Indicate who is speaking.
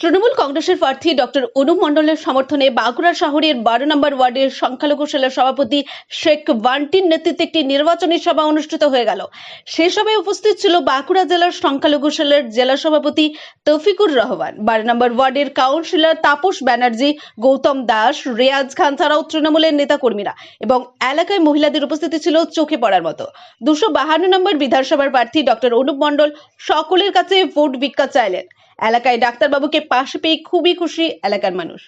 Speaker 1: তৃণমূল কংগ্রেসের প্রার্থী ডক্টর অনুপ মণ্ডলের সমর্থনে বাঁকুড়া শহরের 12 নম্বর ওয়ার্ডের সংখ্যালঘু সেলের সভাপতি শেখ বান্টির নেতৃত্বে একটি নির্বাচনী সভা অনুষ্ঠিত হয়ে গেল। সেই সভায় উপস্থিত ছিল বাঁকুড়া জেলার সংখ্যালঘু সেলের জেলা সভাপতি তৌফিকুর রহমান, 12 নম্বর ওয়ার্ডের কাউন্সিলর তাপস ব্যানার্জি, গৌতম দাস, রিয়াজ খান ছাড়াও তৃণমূলের নেতাকর্মীরা এবং এলাকায় মহিলাদের উপস্থিতি ছিল চোখে পড়ার মতো। 252 নম্বর বিধানসভার প্রার্থী ডক্টর অনুপ মণ্ডল সকলের কাছে ভোট ভিক্ষা চাইলেন। এলাকায় ডাক্তারবাবুকে পাশে পেয়ে খুবই খুশি এলাকার মানুষ।